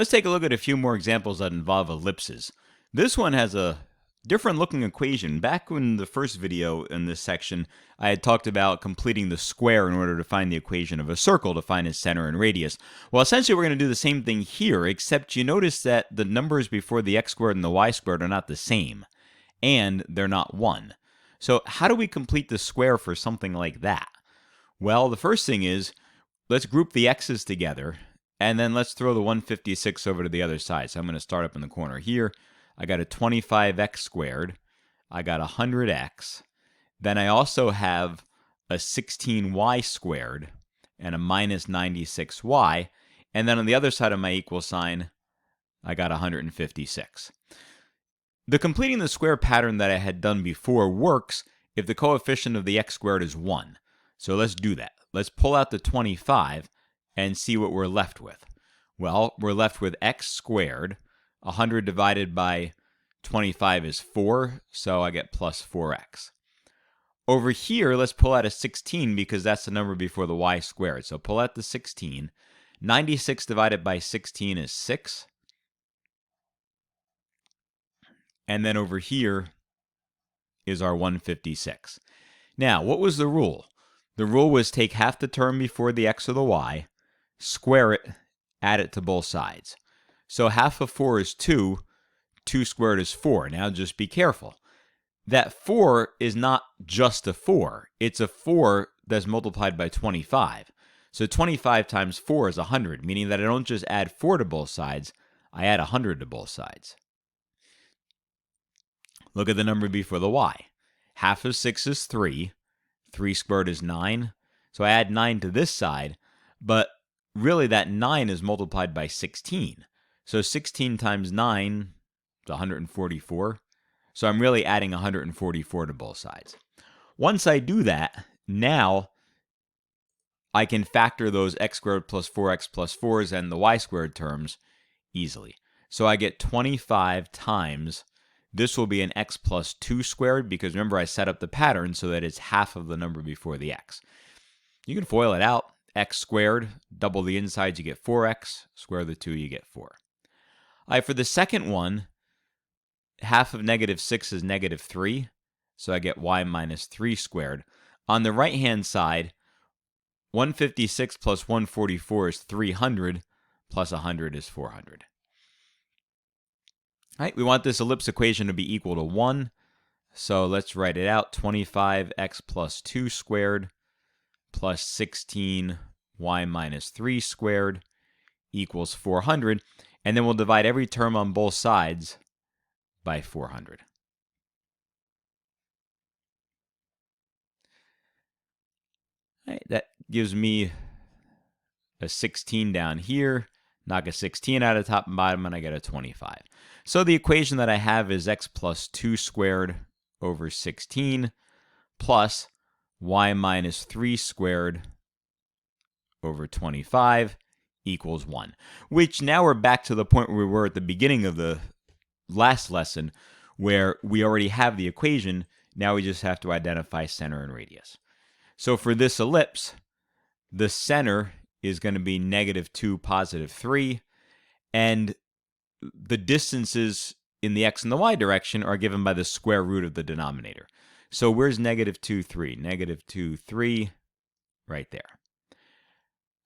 Let's take a look at a few more examples that involve ellipses. This one has a different looking equation. Back in the first video in this section, I had talked about completing the square in order to find the equation of a circle to find its center and radius. Well, essentially we're going to do the same thing here, except you notice that the numbers before the x squared and the y squared are not the same, and they're not 1. So how do we complete the square for something like that? Well, the first thing is, let's group the x's together, and then let's throw the 156 over to the other side. So I'm going to start up in the corner here. I got a 25x squared. I got 100x. Then I also have a 16y squared and a minus 96y. And then on the other side of my equal sign, I got 156. The completing the square pattern that I had done before works if the coefficient of the x squared is 1. So let's do that. Let's pull out the 25 and see what we're left with. Well, we're left with x squared. 100 divided by 25 is 4, so I get plus 4x. Over here, let's pull out a 16 because that's the number before the y squared. So pull out the 16. 96 divided by 16 is 6. And then over here is our 156. Now, what was the rule? The rule was take half the term before the x or the y, square it, add it to both sides. So half of 4 is 2. 2 squared is 4. Now just be careful. That 4 is not just a 4. It's a 4 that's multiplied by 25. So 25 times 4 is 100, meaning that I don't just add 4 to both sides, I add 100 to both sides. Look at the number before the y. Half of 6 is 3. 3 squared is 9. So I add 9 to this side, but really that 9 is multiplied by 16. So 16 times 9 is 144. So I'm really adding 144 to both sides. Once I do that, now I can factor those x squared plus 4x plus 4s and the y squared terms easily. So I get 25 times, this will be an x plus 2 squared, because remember I set up the pattern so that it's half of the number before the x. You can FOIL it out. X squared, double the insides, you get 4x. Square the 2, you get 4. All right, for the second one, half of negative 6 is negative 3. So I get y minus 3 squared. On the right-hand side, 156 plus 144 is 300, plus 100 is 400. All right, we want this ellipse equation to be equal to 1. So let's write it out. 25x plus 2 squared plus 16y minus 3 squared equals 400. And then we'll divide every term on both sides by 400. All right, that gives me a 16 down here. Knock a 16 out of top and bottom, and I get a 25. So the equation that I have is x plus 2 squared over 16 plus y minus 3 squared over 25 equals 1. Which now we're back to the point where we were at the beginning of the last lesson, where we already have the equation. Now we just have to identify center and radius. So for this ellipse, the center is going to be negative 2, positive 3, and the distances in the x and the y direction are given by the square root of the denominator. So where's negative 2, 3? Negative 2, 3, right there.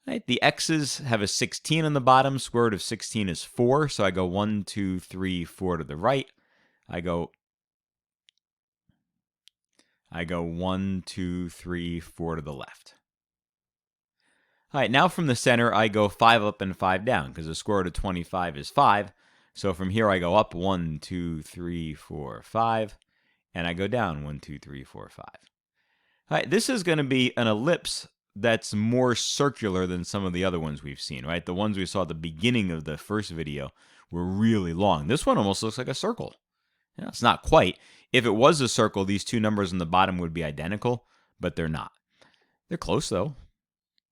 Right, the x's have a 16 on the bottom. Square root of 16 is 4, so I go 1, 2, 3, 4 to the right. I go 1, 2, 3, 4 to the left. All right, now from the center, I go 5 up and 5 down, because the square root of 25 is 5. So from here, I go up 1, 2, 3, 4, 5, and I go down 1, 2, 3, 4, 5. All right, this is going to be an ellipse that's more circular than some of the other ones we've seen, right? The ones we saw at the beginning of the first video were really long. This one almost looks like a circle. Yeah, it's not quite. If it was a circle, these two numbers on the bottom would be identical, but they're not. They're close, though.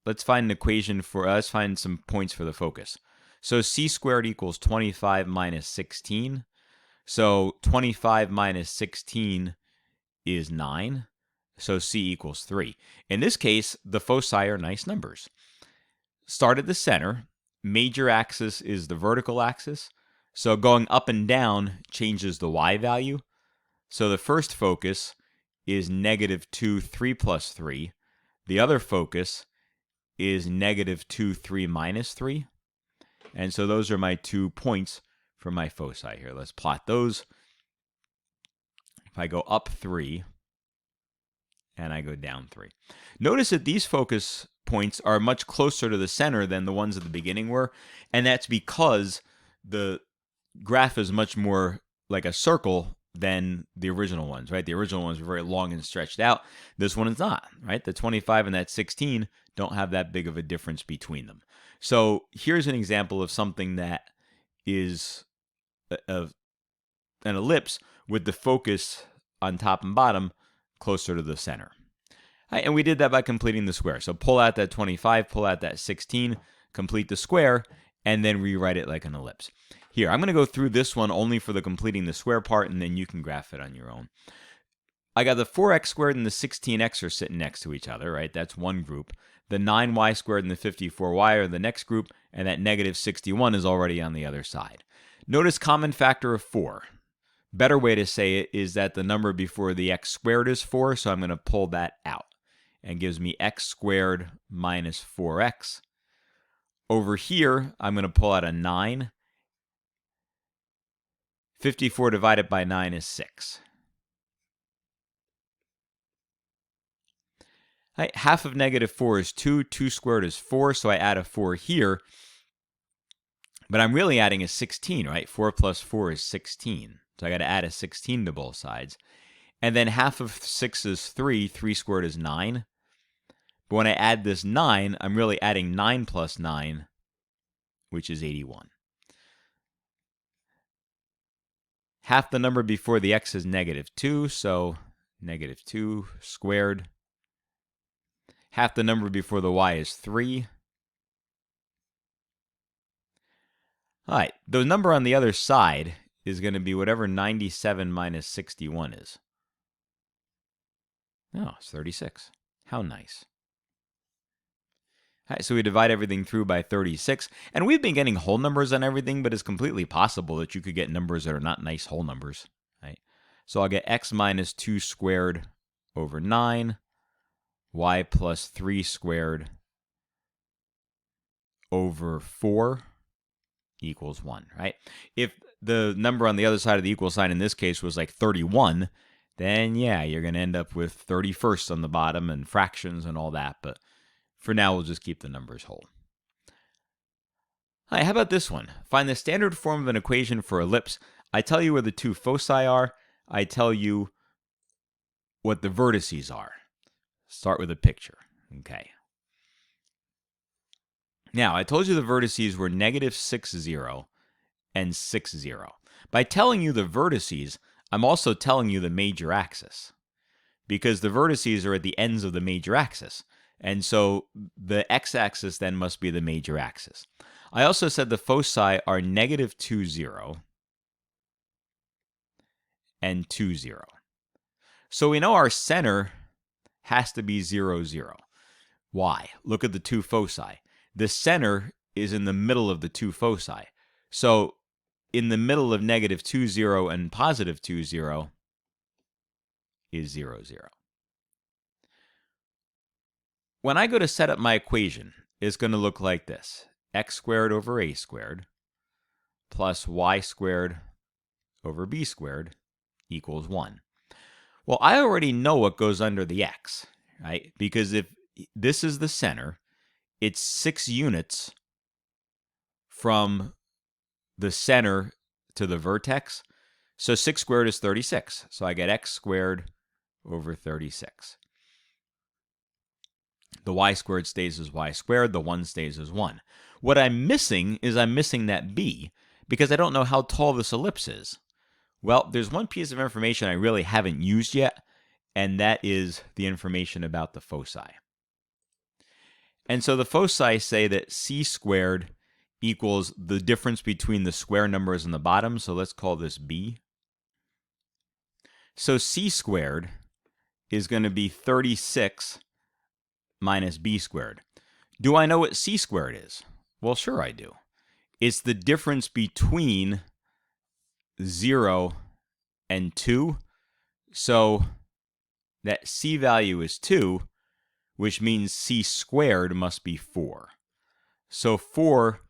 Let's find an equation for, let's find some points for the focus. So c squared equals 25 minus 16. So 25 minus 16 is 9. So c equals 3. In this case, the foci are nice numbers. Start at the center. major axis is the vertical axis. So going up and down changes the y value. So the first focus is -2, 3 plus 3. The other focus is -2, 3 minus 3. And so those are my 2 points for my foci here. Let's plot those. If I go up 3 and I go down 3. Notice that these focus points are much closer to the center than the ones at the beginning were, and that's because the graph is much more like a circle than the original ones, right? The original ones were very long and stretched out. This one is not, right? The 25 and that 16 don't have that big of a difference between them. So here's an example of something that is an ellipse with the focus on top and bottom closer to the center. Right, and we did that by completing the square. So pull out that 25, pull out that 16, complete the square, and then rewrite it like an ellipse. Here, I'm going to go through this one only for the completing the square part, and then you can graph it on your own. I got the 4x squared and the 16x are sitting next to each other, right? That's one group. The 9y squared and the 54y are the next group, and that -61 is already on the other side. Notice common factor of 4. Better way to say it is that the number before the x squared is 4, so I'm going to pull that out. And gives me x squared minus 4x. Over here, I'm going to pull out a 9. 54 divided by 9 is 6. Right, half of -4 is 2. 2 squared is 4, so I add a 4 here. But I'm really adding a 16, right? 4 plus 4 is 16. So I got to add a 16 to both sides. And then half of 6 is 3. 3 squared is 9. But when I add this 9, I'm really adding 9 plus 9, which is 81. Half the number before the x is -2, so -2 squared. Half the number before the y is 3. All right, the number on the other side is going to be whatever 97 minus 61 is. Oh, it's 36. How nice. All right, so we divide everything through by 36, and we've been getting whole numbers on everything, but it's completely possible that you could get numbers that are not nice whole numbers, right? So I'll get x minus 2 squared over 9, y plus 3 squared over 4 equals 1, right? If the number on the other side of the equal sign in this case was like 31, then yeah, you're going to end up with 31st on the bottom and fractions and all that, but for now, we'll just keep the numbers whole. All right, how about this one? Find the standard form of an equation for ellipse. I tell you where the 2 foci are. I tell you what the vertices are. Start with a picture. Okay. Now, I told you the vertices were -6, 0 and 6, 0. By telling you the vertices, I'm also telling you the major axis, because the vertices are at the ends of the major axis. And so the x-axis then must be the major axis. I also said the foci are -2, 0 and 2, 0. So we know our center has to be 0, 0. Why? Look at the 2 foci. The center is in the middle of the 2 foci. So in the middle of -2, 0 and +2, 0 is 0, 0. When I go to set up my equation, it's going to look like this. X squared over a squared plus y squared over b squared equals 1. Well, I already know what goes under the x, right? Because if this is the center, it's 6 units from the center to the vertex. So 6 squared is 36. So I get x squared over 36. The y squared stays as y squared. The 1 stays as 1. What I'm missing is I'm missing that b, because I don't know how tall this ellipse is. Well, there's one piece of information I really haven't used yet, and that is the information about the foci. And so the foci say that c squared equals the difference between the square numbers on the bottom, so let's call this b. So c squared is going to be 36 minus b squared. Do I know what c squared is? Well, sure I do. It's the difference between 0 and 2. So that c value is 2, which means c squared must be 4. So 4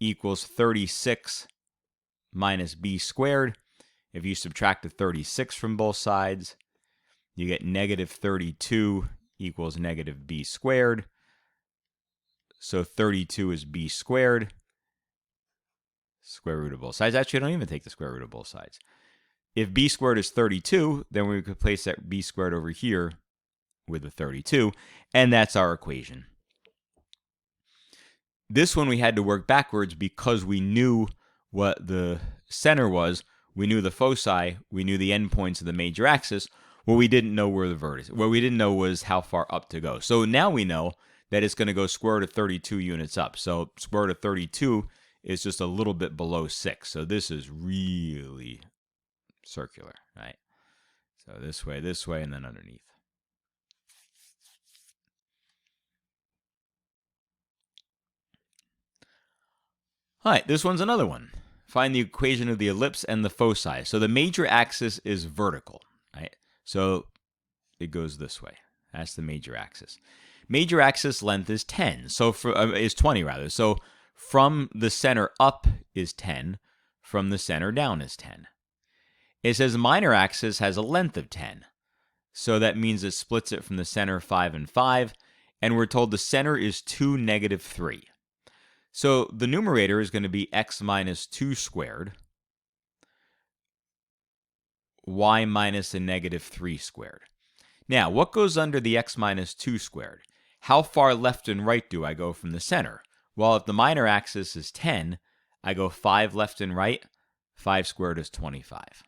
equals 36 minus b squared. If you subtract the 36 from both sides, you get negative 32 equals negative b squared. So 32 is b squared. Square root of both sides. Actually, I don't even take the square root of both sides. If b squared is 32, then we could place that b squared over here with the 32, and that's our equation. This one we had to work backwards because we knew what the center was. We knew the foci. We knew the endpoints of the major axis. What we didn't know were the vertices. What we didn't know was how far up to go. So now we know that it's going to go square root of 32 units up. So square root of 32 is just a little bit below 6. So this is really circular, right? So this way, and then underneath. All right, this one's another one. Find the equation of the ellipse and the foci. So the major axis is vertical, right? So it goes this way. That's the major axis. Major axis length is 10. So is 20 rather. So from the center up is 10. From the center down is 10. It says minor axis has a length of 10. So that means it splits it from the center 5 and 5. And we're told the center is 2, negative 3. So the numerator is going to be x minus 2 squared, y minus a negative 3 squared. Now, what goes under the x minus 2 squared? How far left and right do I go from the center? Well, if the minor axis is 10, I go 5 left and right. 5 squared is 25.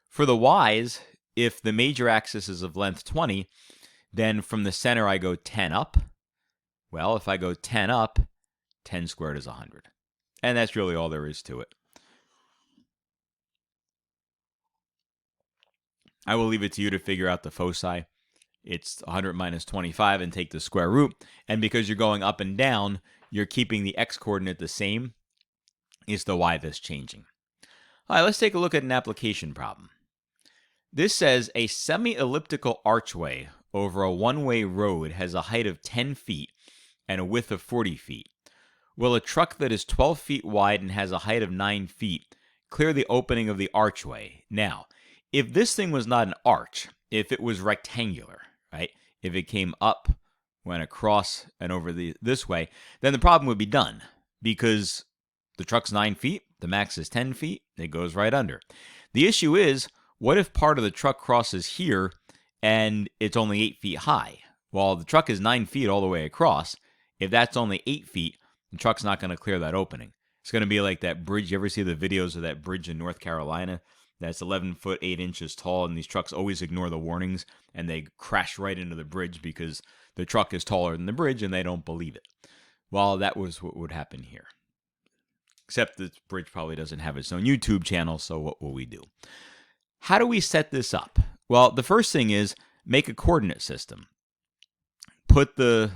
For the y's, if the major axis is of length 20, then from the center I go 10 up. Well, if I go 10 up, 10 squared is 100. And that's really all there is to it. I will leave it to you to figure out the foci. It's 100 minus 25 and take the square root. And because you're going up and down, you're keeping the x-coordinate the same. It's the y that's changing. All right, let's take a look at an application problem. This says a semi-elliptical archway over a one-way road has a height of 10 feet and a width of 40 feet. Will a truck that is 12 feet wide and has a height of 9 feet clear the opening of the archway? Now, if this thing was not an arch, if it was rectangular, right? If it came up, went across, and over this way, then the problem would be done because the truck's 9 feet, the max is 10 feet, it goes right under. The issue is, what if part of the truck crosses here and it's only 8 feet high? Well, the truck is 9 feet all the way across. If that's only 8 feet, the truck's not going to clear that opening. It's going to be like that bridge. You ever see the videos of that bridge in North Carolina that's 11 foot 8 inches tall, and these trucks always ignore the warnings, and they crash right into the bridge because the truck is taller than the bridge, and they don't believe it. Well, that was what would happen here. Except the bridge probably doesn't have its own YouTube channel, so what will we do? How do we set this up? Well, the first thing is make a coordinate system. Put the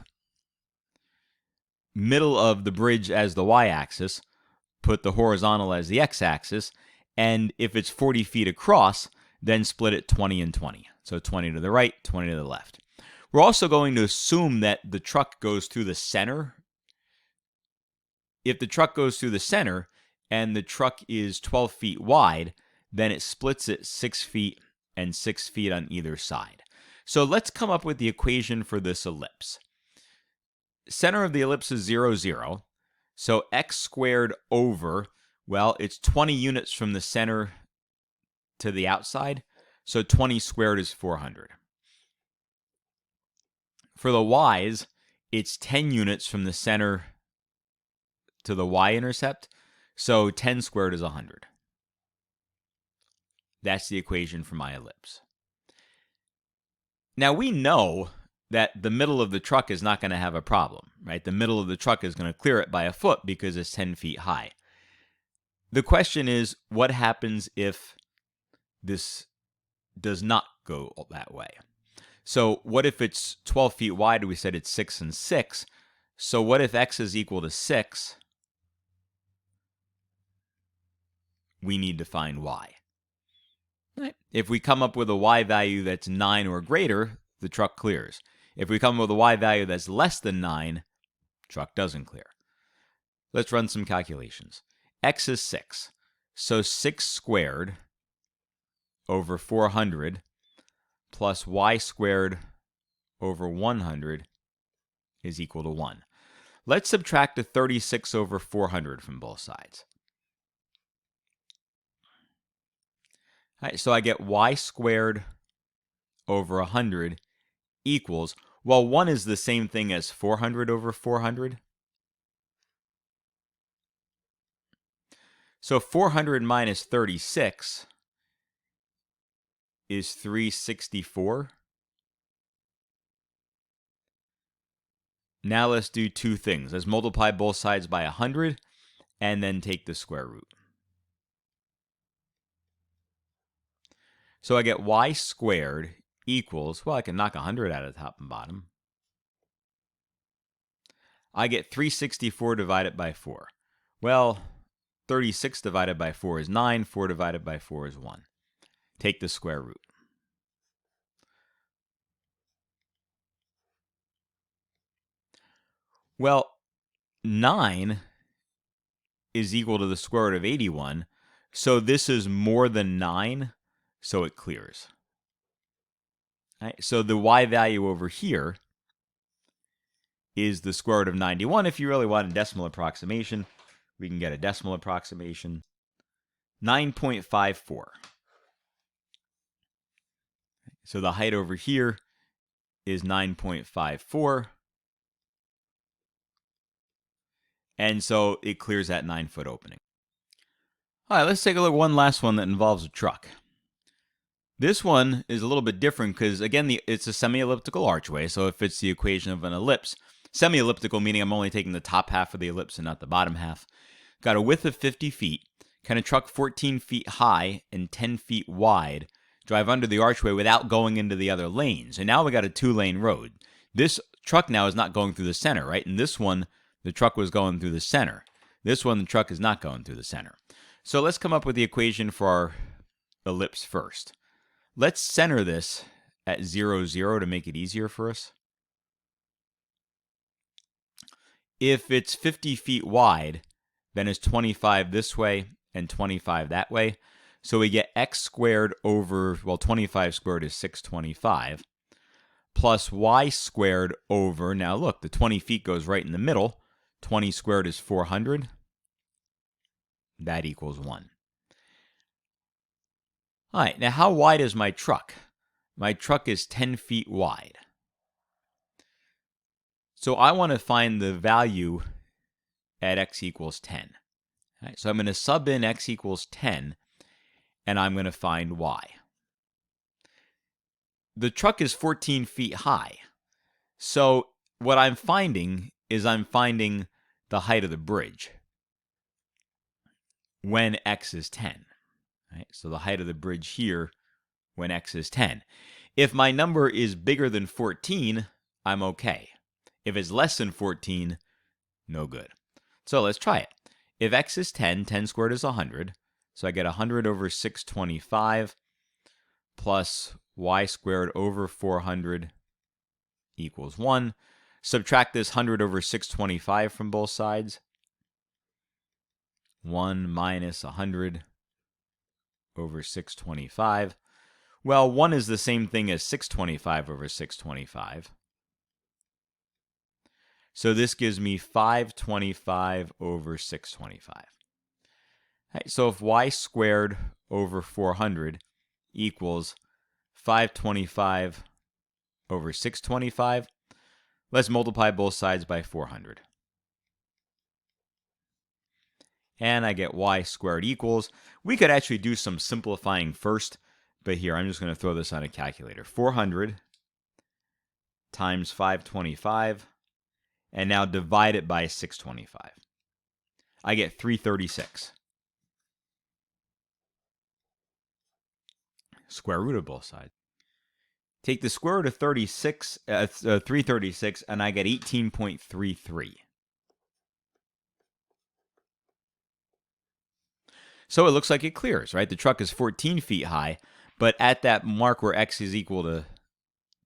middle of the bridge as the y-axis, put the horizontal as the x-axis, and if it's 40 feet across, then split it 20 and 20. So 20 to the right, 20 to the left. We're also going to assume that the truck goes through the center. If the truck goes through the center and the truck is 12 feet wide, then it splits it 6 feet and 6 feet on either side. So let's come up with the equation for this ellipse. Center of the ellipse is 0, 0. So x squared over, well, it's 20 units from the center to the outside. So 20 squared is 400. For the y's, it's 10 units from the center to the y-intercept. So 10 squared is 100. That's the equation for my ellipse. Now we know that the middle of the truck is not going to have a problem, right? The middle of the truck is going to clear it by a foot because it's 10 feet high. The question is, what happens if this does not go that way? So what if it's 12 feet wide? We said it's 6 and 6. So what if x is equal to 6? We need to find y. Right. If we come up with a y value that's 9 or greater, the truck clears. If we come up with a y value that's less than 9, truck doesn't clear. Let's run some calculations. X is 6. So 6 squared over 400 plus y squared over 100 is equal to 1. Let's subtract a 36 over 400 from both sides. All right, so I get y squared over 100 equals, well, 1 is the same thing as 400 over 400. So 400 minus 36 is 364. Now let's do two things. Let's multiply both sides by 100 and then take the square root. So I get y squared equals, well, I can knock 100 out of the top and bottom. I get 364 divided by 4. Well, 36 divided by 4 is 9. 4 divided by 4 is 1. Take the square root. Well, 9 is equal to the square root of 81. So this is more than 9, so it clears. Right, so the y value over here is the square root of 91. If you really want a decimal approximation, we can get a decimal approximation. 9.54. So the height over here is 9.54. And so it clears that 9-foot opening. All right, let's take a look at one last one that involves a truck. This one is a little bit different because, again, it's a semi-elliptical archway, so it fits the equation of an ellipse. Semi-elliptical meaning I'm only taking the top half of the ellipse and not the bottom half. Got a width of 50 feet. Can a truck 14 feet high and 10 feet wide drive under the archway without going into the other lanes? And now we got a 2-lane road. This truck now is not going through the center, right? And this one, the truck was going through the center. This one, the truck is not going through the center. So let's come up with the equation for our ellipse first. Let's center this at 0, 0 to make it easier for us. If it's 50 feet wide, then it's 25 this way and 25 that way. So we get x squared over, well, 25 squared is 625, plus y squared over, now look, the 20 feet goes right in the middle. 20 squared is 400. That equals 1. All right, now how wide is my truck? My truck is 10 feet wide. So I want to find the value at x equals 10. All right, so I'm going to sub in x equals 10, and I'm going to find y. The truck is 14 feet high. So what I'm finding is I'm finding the height of the bridge when x is 10. Right? So the height of the bridge here when x is 10. If my number is bigger than 14, I'm okay. If it's less than 14, no good. So let's try it. If x is 10, 10 squared is 100. So I get 100 over 625 plus y squared over 400 equals 1. Subtract this 100 over 625 from both sides. 1 minus 100 over 625. Well, 1 is the same thing as 625 over 625. So this gives me 525 over 625. Right, so if y squared over 400 equals 525 over 625, let's multiply both sides by 400. And I get y squared equals, we could actually do some simplifying first, but here I'm just going to throw this on a calculator. 400 times 525, and now divide it by 625. I get 336. Square root of both sides. Take the square root of 336, and I get 18.33. So it looks like it clears, right? The truck is 14 feet high, but at that mark where x is equal to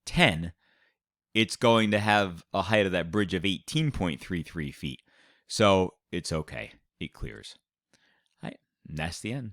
10, it's going to have a height of that bridge of 18.33 feet. So it's okay. It clears. All right, and that's the end.